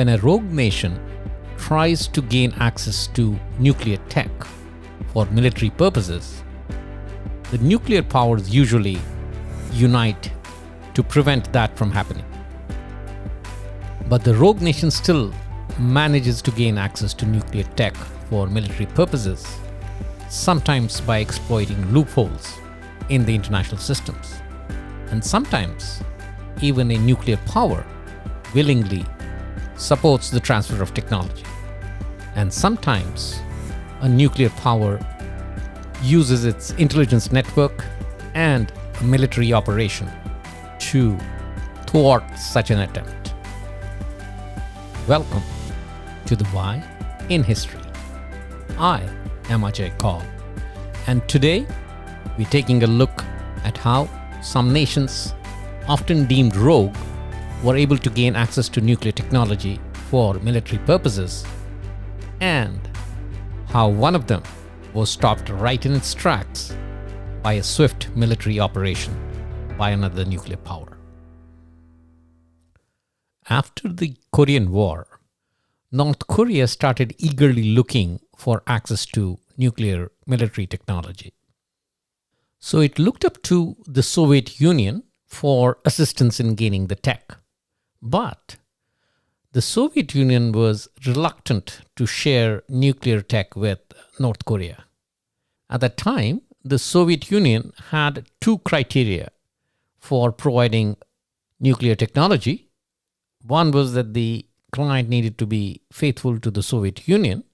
When a rogue nation tries to gain access to nuclear tech for military purposes, the nuclear powers usually unite to prevent that from happening. But the rogue nation still manages to gain access to nuclear tech for military purposes, sometimes by exploiting loopholes in the international systems, and sometimes even a nuclear power willingly supports the transfer of technology. And sometimes a nuclear power uses its intelligence network and a military operation to thwart such an attempt. Welcome to the Why in History. I am A.Q Khan, and today we're taking a look at how some nations, often deemed rogue, were able to gain access to nuclear technology for military purposes, and how one of them was stopped right in its tracks by a swift military operation by another nuclear power. After the Korean War, North Korea started eagerly looking for access to nuclear military technology. So it looked up to the Soviet Union for assistance in gaining the tech. But the Soviet Union was reluctant to share nuclear tech with North Korea. At that time, the Soviet Union had two criteria for providing nuclear technology. One was that the client needed to be faithful to the Soviet Union,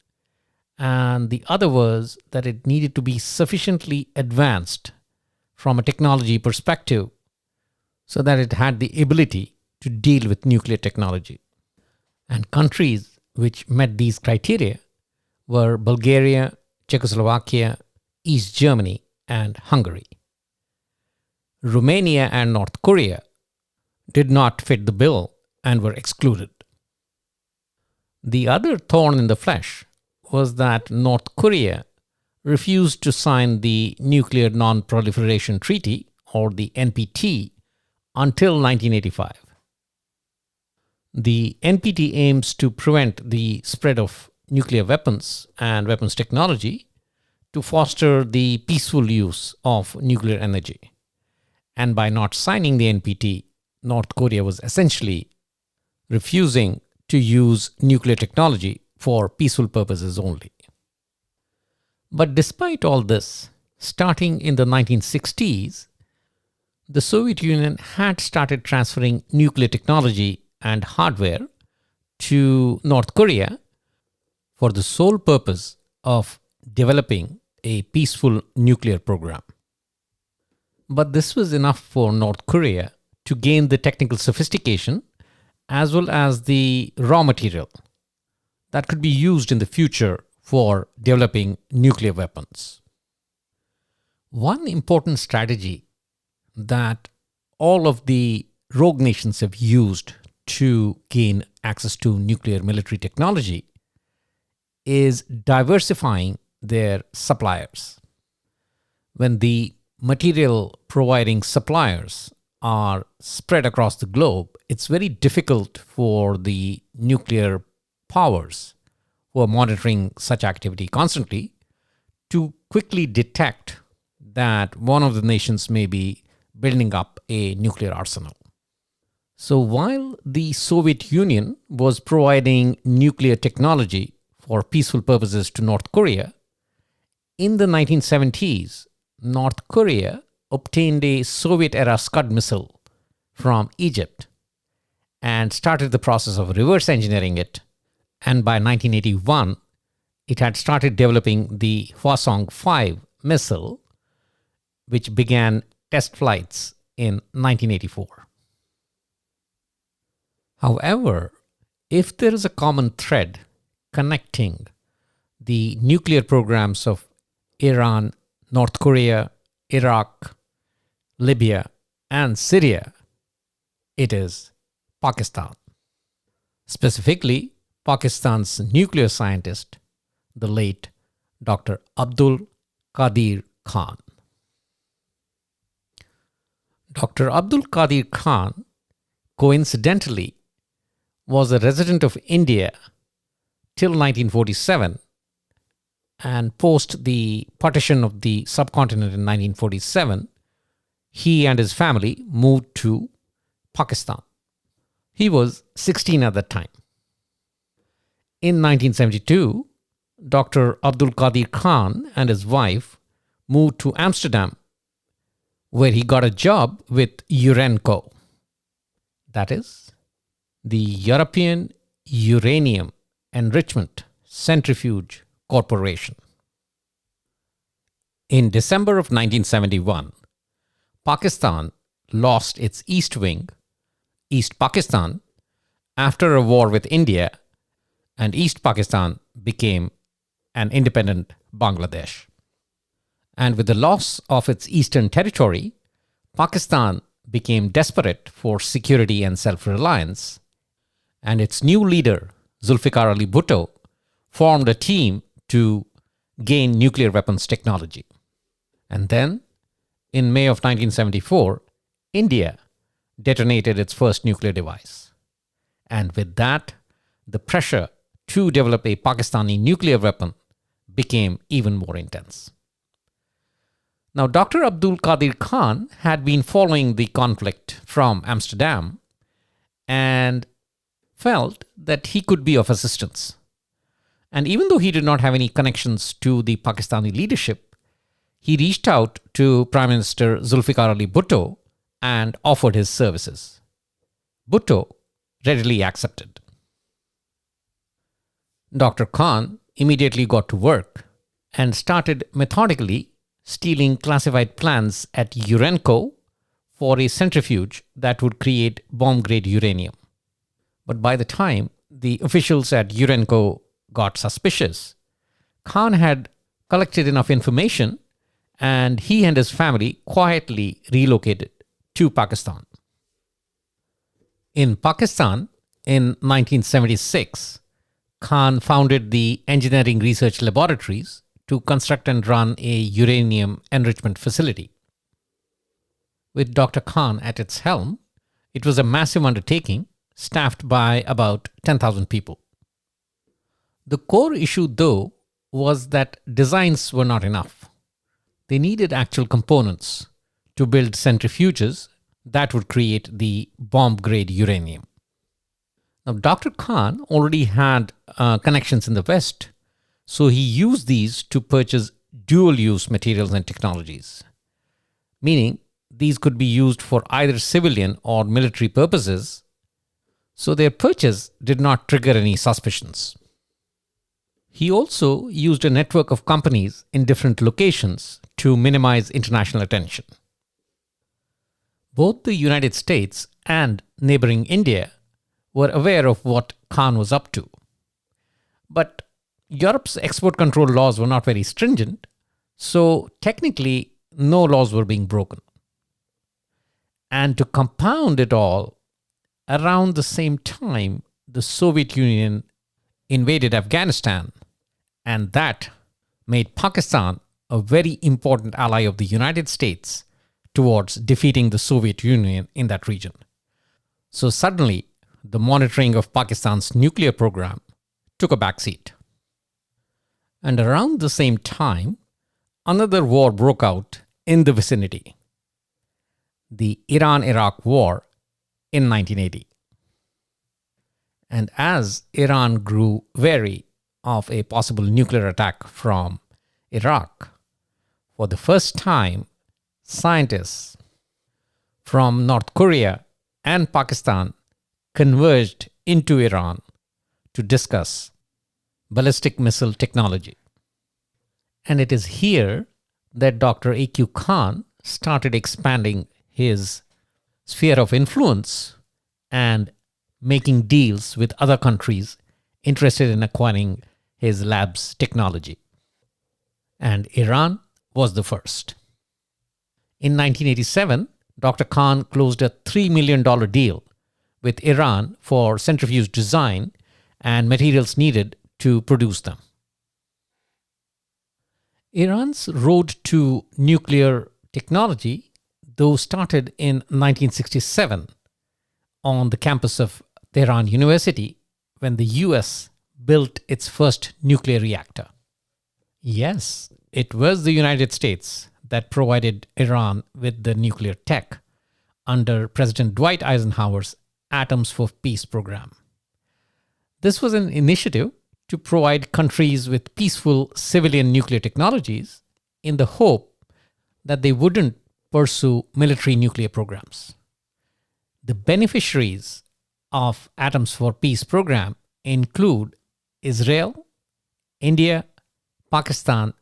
and the other was that it needed to be sufficiently advanced from a technology perspective so that it had the ability to deal with nuclear technology. And countries which met these criteria were Bulgaria, Czechoslovakia, East Germany, and Hungary. Romania and North Korea did not fit the bill and were excluded. The other thorn in the flesh was that North Korea refused to sign the Nuclear Non-Proliferation Treaty, or the NPT, until 1985. The NPT aims to prevent the spread of nuclear weapons and weapons technology to foster the peaceful use of nuclear energy. And by not signing the NPT, North Korea was essentially refusing to use nuclear technology for peaceful purposes only. But despite all this, starting in the 1960s, the Soviet Union had started transferring nuclear technology and hardware to North Korea for the sole purpose of developing a peaceful nuclear program. But this was enough for North Korea to gain the technical sophistication as well as the raw material that could be used in the future for developing nuclear weapons. One important strategy that all of the rogue nations have used to gain access to nuclear military technology is diversifying their suppliers. When the material providing suppliers are spread across the globe, it's very difficult for the nuclear powers who are monitoring such activity constantly to quickly detect that one of the nations may be building up a nuclear arsenal. So while the Soviet Union was providing nuclear technology for peaceful purposes to North Korea, in the 1970s, North Korea obtained a Soviet-era Scud missile from Egypt and started the process of reverse engineering it. And by 1981, it had started developing the Hwasong 5 missile, which began test flights in 1984. However, if there is a common thread connecting the nuclear programs of Iran, North Korea, Iraq, Libya, and Syria, it is Pakistan. Specifically, Pakistan's nuclear scientist, the late Dr. Abdul Qadeer Khan. Dr. Abdul Qadeer Khan, coincidentally, was a resident of India till 1947, and post the partition of the subcontinent in 1947, he and his family moved to Pakistan. He was 16 at that time. In 1972, Dr. Abdul Qadeer Khan and his wife moved to Amsterdam, where he got a job with URENCO. That is, the European Uranium Enrichment Centrifuge Corporation. In December of 1971, Pakistan lost its East Wing, East Pakistan, after a war with India, and East Pakistan became an independent Bangladesh. And with the loss of its eastern territory, Pakistan became desperate for security and self-reliance, and its new leader, Zulfikar Ali Bhutto, formed a team to gain nuclear weapons technology. And then, in May of 1974, India detonated its first nuclear device. And with that, the pressure to develop a Pakistani nuclear weapon became even more intense. Now, Dr. Abdul Qadeer Khan had been following the conflict from Amsterdam and felt that he could be of assistance. And even though he did not have any connections to the Pakistani leadership, he reached out to Prime Minister Zulfikar Ali Bhutto and offered his services. Bhutto readily accepted. Dr. Khan immediately got to work and started methodically stealing classified plans at URENCO for a centrifuge that would create bomb-grade uranium. But by the time the officials at URENCO got suspicious, Khan had collected enough information, and he and his family quietly relocated to Pakistan. In Pakistan, in 1976, Khan founded the Engineering Research Laboratories to construct and run a uranium enrichment facility. With Dr. Khan at its helm, it was a massive undertaking staffed by about 10,000 people. The core issue, though, was that designs were not enough. They needed actual components to build centrifuges that would create the bomb-grade uranium. Now, Dr. Khan already had connections in the West, so he used these to purchase dual-use materials and technologies, meaning these could be used for either civilian or military purposes, so their purchase did not trigger any suspicions. He also used a network of companies in different locations to minimize international attention. Both the United States and neighboring India were aware of what Khan was up to. But Europe's export control laws were not very stringent, so technically no laws were being broken. And to compound it all, around the same time, the Soviet Union invaded Afghanistan, and that made Pakistan a very important ally of the United States towards defeating the Soviet Union in that region. So suddenly, the monitoring of Pakistan's nuclear program took a backseat. And around the same time, another war broke out in the vicinity, the Iran-Iraq War in 1980. And as Iran grew wary of a possible nuclear attack from Iraq, for the first time, scientists from North Korea and Pakistan converged into Iran to discuss ballistic missile technology. And it is here that Dr. A.Q. Khan started expanding his sphere of influence and making deals with other countries interested in acquiring his lab's technology. And Iran was the first. In 1987, Dr. Khan closed a $3 million deal with Iran for centrifuge design and materials needed to produce them. Iran's road to nuclear technology, though, started in 1967 on the campus of Tehran University when the US built its first nuclear reactor. Yes, it was the United States that provided Iran with the nuclear tech under President Dwight Eisenhower's Atoms for Peace program. This was an initiative to provide countries with peaceful civilian nuclear technologies in the hope that they wouldn't pursue military nuclear programs. The beneficiaries of Atoms for Peace program include Israel, India, Pakistan,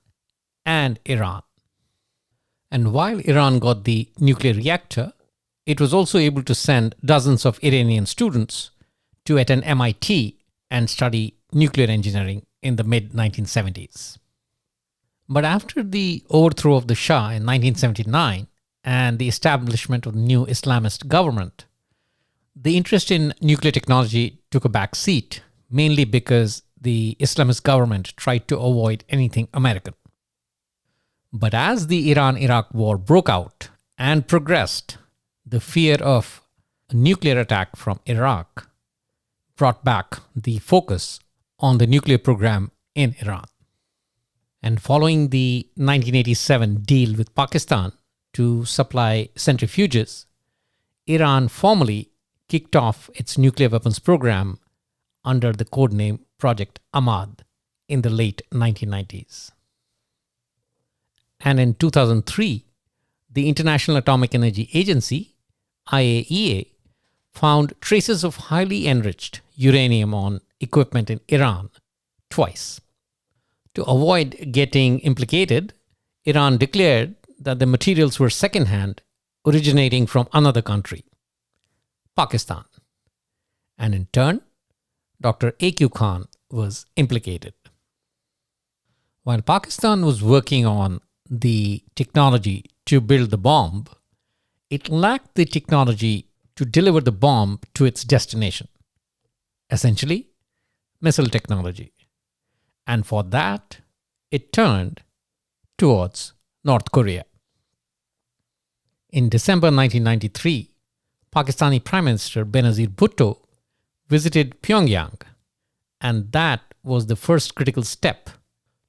and Iran. And while Iran got the nuclear reactor, it was also able to send dozens of Iranian students to attend MIT and study nuclear engineering in the mid-1970s. But after the overthrow of the Shah in 1979 and the establishment of the new Islamist government, the interest in nuclear technology took a back seat, mainly because the Islamist government tried to avoid anything American. But as the Iran-Iraq war broke out and progressed, the fear of a nuclear attack from Iraq brought back the focus on the nuclear program in Iran. And following the 1987 deal with Pakistan to supply centrifuges, Iran formally kicked off its nuclear weapons program under the codename Project Ahmad in the late 1990s. And in 2003, the International Atomic Energy Agency, IAEA, found traces of highly enriched uranium on equipment in Iran twice. To avoid getting implicated, Iran declared that the materials were secondhand, originating from another country, Pakistan. And in turn, Dr. A.Q Khan was implicated. While Pakistan was working on the technology to build the bomb, it lacked the technology to deliver the bomb to its destination, essentially missile technology. And for that, it turned towards North Korea. In December 1993, Pakistani Prime Minister Benazir Bhutto visited Pyongyang, and that was the first critical step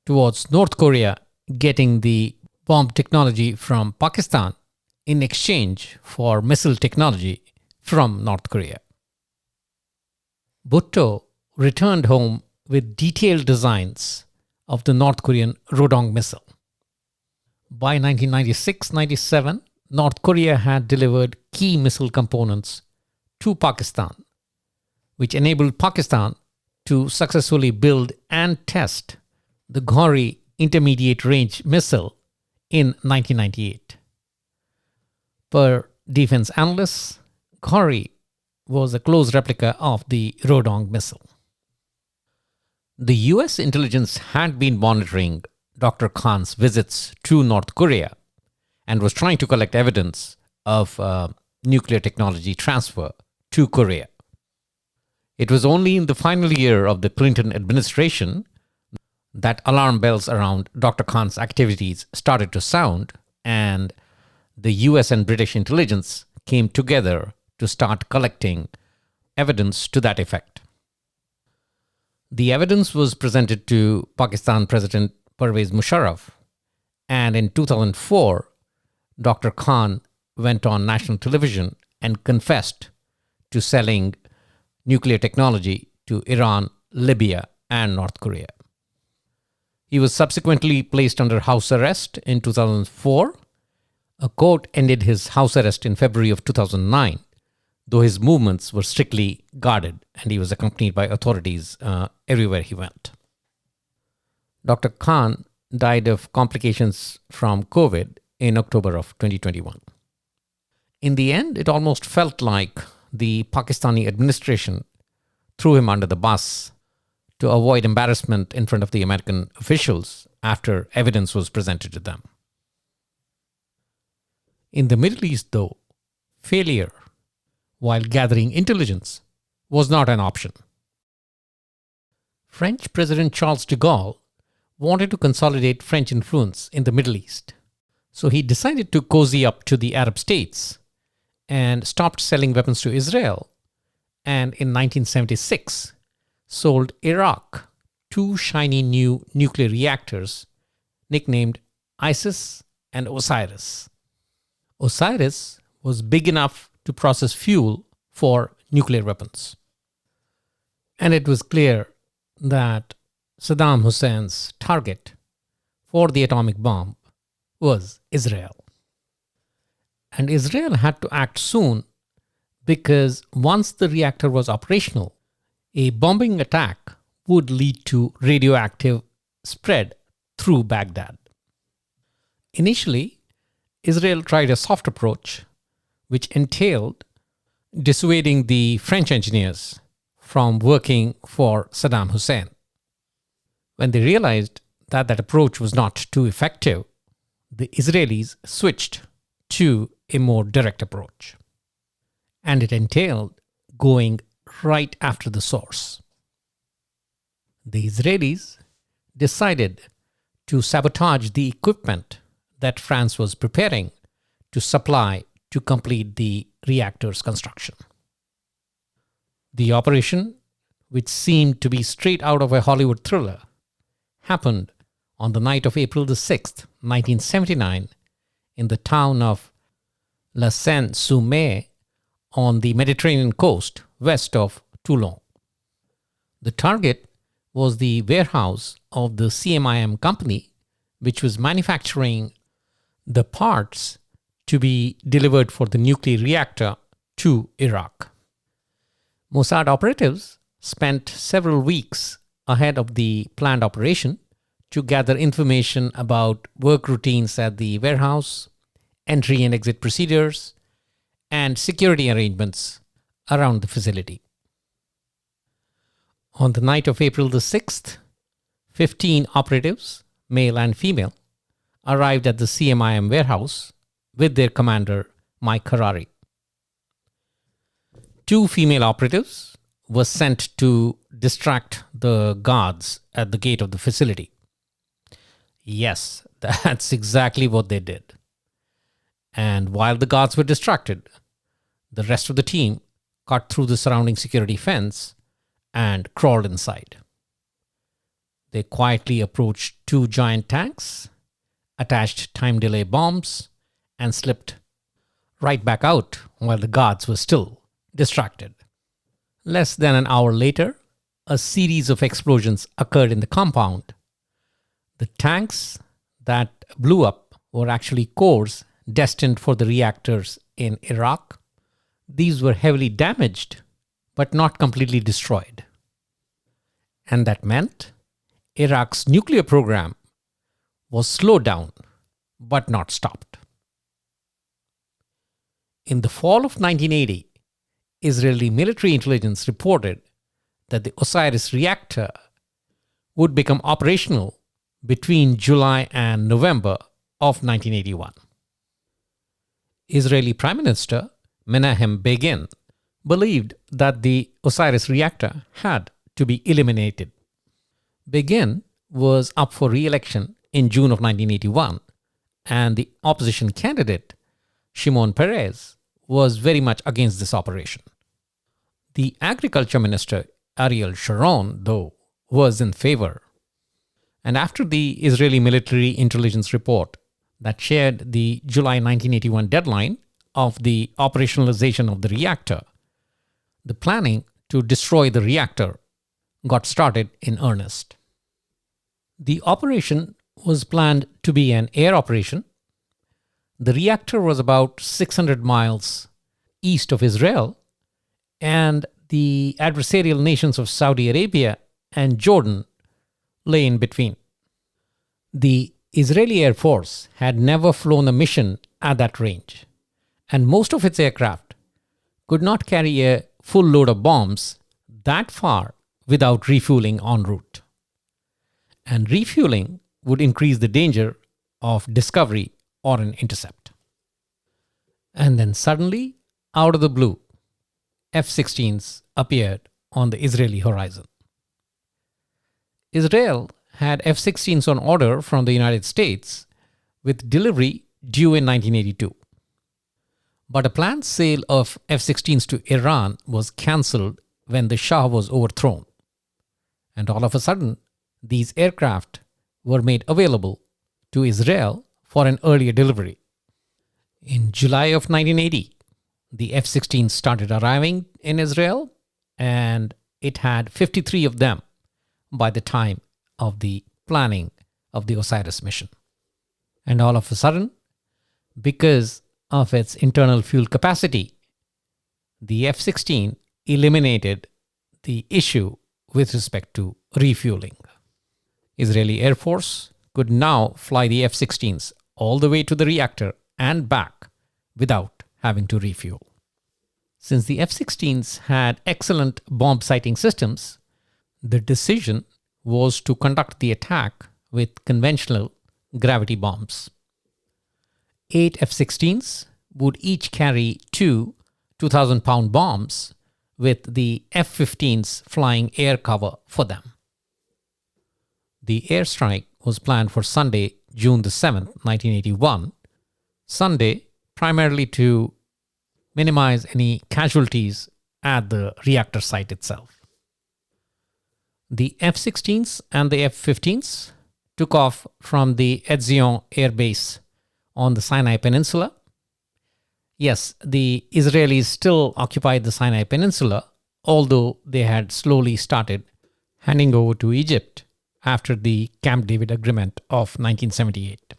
towards North Korea getting the bomb technology from Pakistan in exchange for missile technology from North Korea. Bhutto returned home with detailed designs of the North Korean Rodong missile. By 1996-97, North Korea had delivered key missile components to Pakistan, which enabled Pakistan to successfully build and test the Ghori intermediate range missile in 1998. Per defense analysts, Ghori was a close replica of the Rodong missile. The US intelligence had been monitoring Dr. Khan's visits to North Korea and was trying to collect evidence of nuclear technology transfer to Korea. It was only in the final year of the Clinton administration that alarm bells around Dr. Khan's activities started to sound, and the US and British intelligence came together to start collecting evidence to that effect. The evidence was presented to Pakistan President Pervez Musharraf, and in 2004, Dr. Khan went on national television and confessed to selling nuclear technology to Iran, Libya, and North Korea. He was subsequently placed under house arrest in 2004. A court ended his house arrest in February of 2009, though his movements were strictly guarded and he was accompanied by authorities everywhere he went. Dr. Khan died of complications from COVID in October of 2021. In the end, it almost felt like the Pakistani administration threw him under the bus to avoid embarrassment in front of the American officials after evidence was presented to them. In the Middle East, though, failure while gathering intelligence was not an option. French President Charles de Gaulle wanted to consolidate French influence in the Middle East, so he decided to cozy up to the Arab states and stopped selling weapons to Israel and in 1976 sold Iraq two shiny new nuclear reactors nicknamed Isis and Osiris. Osiris was big enough to process fuel for nuclear weapons. And it was clear that Saddam Hussein's target for the atomic bomb was Israel. And Israel had to act soon because once the reactor was operational, a bombing attack would lead to radioactive spread through Baghdad. Initially, Israel tried a soft approach, which entailed dissuading the French engineers from working for Saddam Hussein. When they realized that that approach was not too effective, the Israelis switched to a more direct approach. And it entailed going right after the source. The Israelis decided to sabotage the equipment that France was preparing to supply to complete the reactor's construction. The operation, which seemed to be straight out of a Hollywood thriller, happened on the night of April the 6th, 1979, in the town of La Seine-sur-Mer on the Mediterranean coast west of Toulon. The target was the warehouse of the CMIM company, which was manufacturing the parts to be delivered for the nuclear reactor to Iraq. Mossad operatives spent several weeks ahead of the planned operation to gather information about work routines at the warehouse, entry and exit procedures, and security arrangements around the facility. On the night of April the 6th, 15 operatives, male and female, arrived at the CMIM warehouse with their commander, Mike Harari. 2 female operatives were sent to distract the guards at the gate of the facility. Yes, that's exactly what they did. And while the guards were distracted, the rest of the team cut through the surrounding security fence and crawled inside. They quietly approached 2 giant tanks, attached time delay bombs, and slipped right back out while the guards were still distracted. Less than an hour later, a series of explosions occurred in the compound. The tanks that blew up were actually cores destined for the reactors in Iraq. These were heavily damaged, but not completely destroyed. And that meant Iraq's nuclear program was slowed down, but not stopped. In the fall of 1980, Israeli military intelligence reported that the Osiris reactor would become operational between July and November of 1981. Israeli Prime Minister Menachem believed that the Osiris reactor had to be eliminated. Begin was up for re-election in June of 1981, and the opposition candidate, Shimon Peres, was very much against this operation. The agriculture minister, Ariel Sharon, though, was in favor. And after the Israeli military intelligence report that shared the July 1981 deadline of the operationalization of the reactor, the planning to destroy the reactor got started in earnest. The operation was planned to be an air operation. The reactor was about 600 miles east of Israel, and the adversarial nations of Saudi Arabia and Jordan lay in between. The Israeli Air Force had never flown a mission at that range, and most of its aircraft could not carry a full load of bombs that far without refueling en route. And refueling would increase the danger of discovery or an intercept. And then suddenly, out of the blue, F-16s appeared on the Israeli horizon. Israel had F-16s on order from the United States with delivery due in 1982. But a planned sale of F-16s to Iran was cancelled when the Shah was overthrown. And all of a sudden, these aircraft were made available to Israel for an earlier delivery. In July of 1980, the F-16s started arriving in Israel, and it had 53 of them by the time of the planning of the Osiris mission. And all of a sudden, because of its internal fuel capacity, the F-16 eliminated the issue with respect to refueling. Israeli Air Force could now fly the F-16s all the way to the reactor and back without having to refuel. Since the F-16s had excellent bomb sighting systems, the decision was to conduct the attack with conventional gravity bombs. 8 F-16s would each carry two 2,000-pound bombs, with the F-15s flying air cover for them. The airstrike was planned for Sunday, June the 7th, 1981. Sunday, primarily to minimize any casualties at the reactor site itself. The F-16s and the F-15s took off from the Etzion Air Base on the Sinai Peninsula. Yes, the Israelis still occupied the Sinai Peninsula, although they had slowly started handing over to Egypt after the Camp David Agreement of 1978.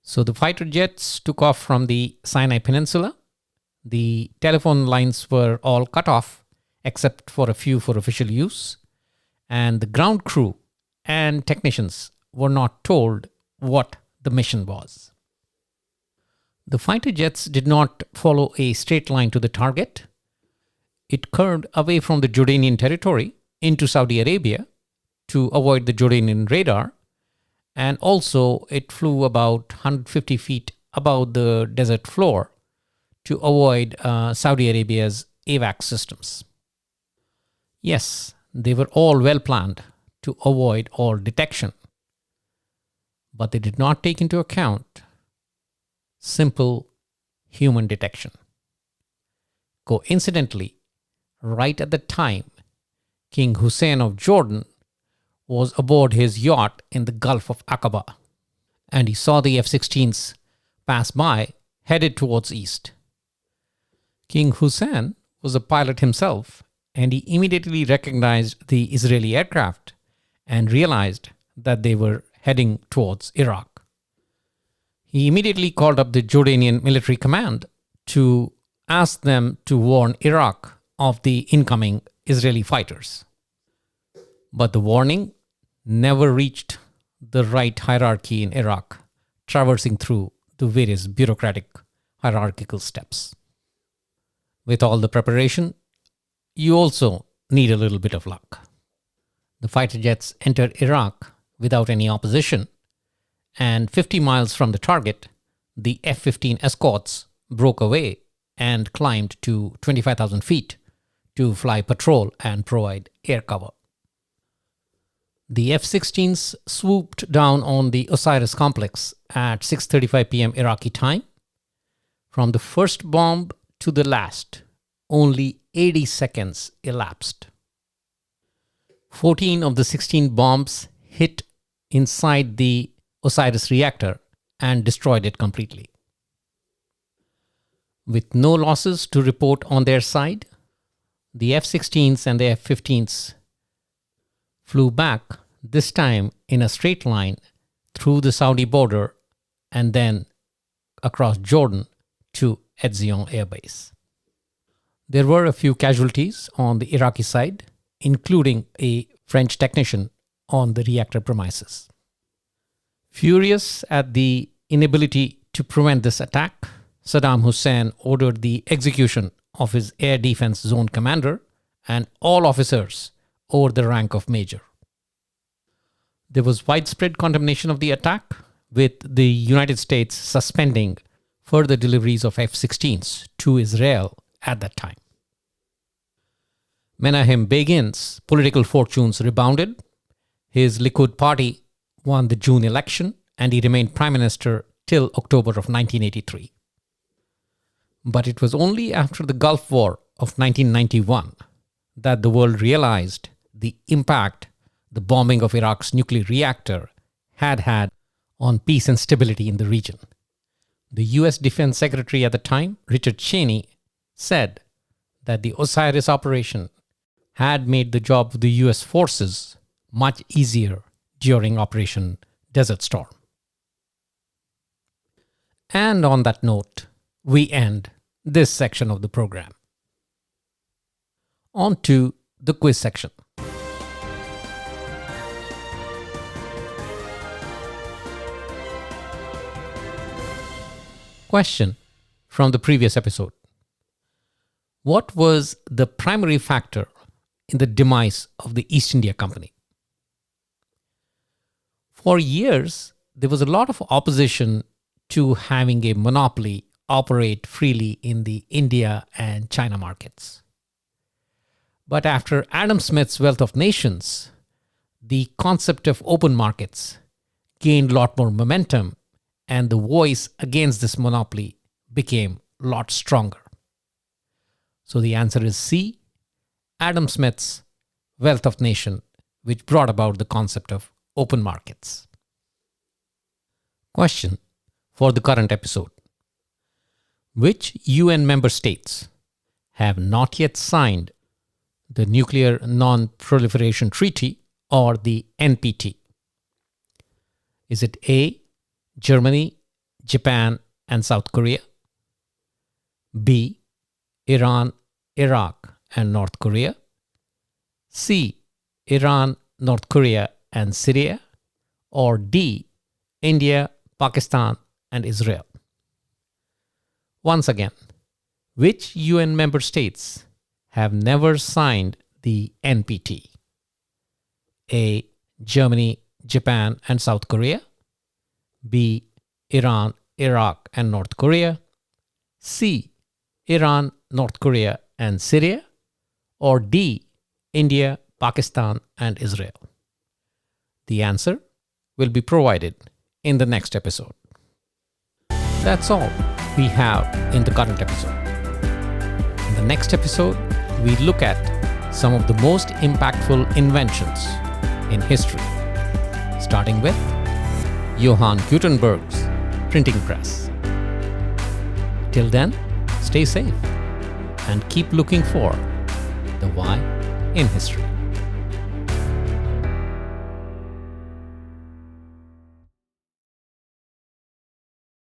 So the fighter jets took off from the Sinai Peninsula. The telephone lines were all cut off, except for a few for official use, and the ground crew and technicians were not told what the mission was. The fighter jets did not follow a straight line to the target. It curved away from the Jordanian territory into Saudi Arabia to avoid the Jordanian radar, and also it flew about 150 feet above the desert floor to avoid Saudi Arabia's AWACS systems. Yes, they were all well planned to avoid all detection, but they did not take into account simple human detection. Coincidentally, right at the time, King Hussein of Jordan was aboard his yacht in the Gulf of Aqaba, and he saw the F-16s pass by, headed towards east. King Hussein was a pilot himself, and he immediately recognized the Israeli aircraft and realized that they were heading towards Iraq. He immediately called up the Jordanian military command to ask them to warn Iraq of the incoming Israeli fighters. But the warning never reached the right hierarchy in Iraq, traversing through the various bureaucratic hierarchical steps. With all the preparation, you also need a little bit of luck. The fighter jets entered Iraq without any opposition, and 50 miles from the target, the F-15 escorts broke away and climbed to 25,000 feet to fly patrol and provide air cover. The F-16s swooped down on the Osiris complex at 6:35 p.m. Iraqi time. From the first bomb to the last, only 80 seconds elapsed. 14 of the 16 bombs hit inside the Osiris reactor and destroyed it completely. With no losses to report on their side, the F-16s and the F-15s flew back, this time in a straight line through the Saudi border and then across Jordan to Etzion Air Base. There were a few casualties on the Iraqi side, including a French technician on the reactor premises. Furious at the inability to prevent this attack, Saddam Hussein ordered the execution of his air defense zone commander and all officers over the rank of major. There was widespread condemnation of the attack, with the United States suspending further deliveries of F-16s to Israel at that time. Menachem Begin's political fortunes rebounded. His Likud party won the June election, and he remained prime minister till October of 1983. But it was only after the Gulf War of 1991 that the world realized the impact the bombing of Iraq's nuclear reactor had on peace and stability in the region. The US Defense Secretary at the time, Richard Cheney, said that the Osiris operation had made the job of the US forces much easier during Operation Desert Storm. And on that note, we end this section of the program. On to the quiz section. Question from the previous episode. What was the primary factor in the demise of the East India Company? For years, there was a lot of opposition to having a monopoly operate freely in the India and China markets. But after Adam Smith's Wealth of Nations, the concept of open markets gained a lot more momentum, and the voice against this monopoly became a lot stronger. So the answer is C, Adam Smith's Wealth of Nation, which brought about the concept of open markets. Question for the current episode. Which UN member states have not yet signed the Nuclear Non-Proliferation Treaty, or the NPT? Is it A, Germany, Japan, and South Korea? B, Iran, Iraq, and North Korea? C, Iran, North Korea, and Syria? Or D, India, Pakistan, and Israel? Once again, which UN member states have never signed the NPT? A, Germany, Japan, and South Korea? B, Iran, Iraq, and North Korea? C, Iran, North Korea, and Syria? Or D, India, Pakistan, and Israel? The answer will be provided in the next episode. That's all we have in the current episode. In the next episode, we look at some of the most impactful inventions in history, starting with Johann Gutenberg's printing press. Till then, stay safe and keep looking for the why in history.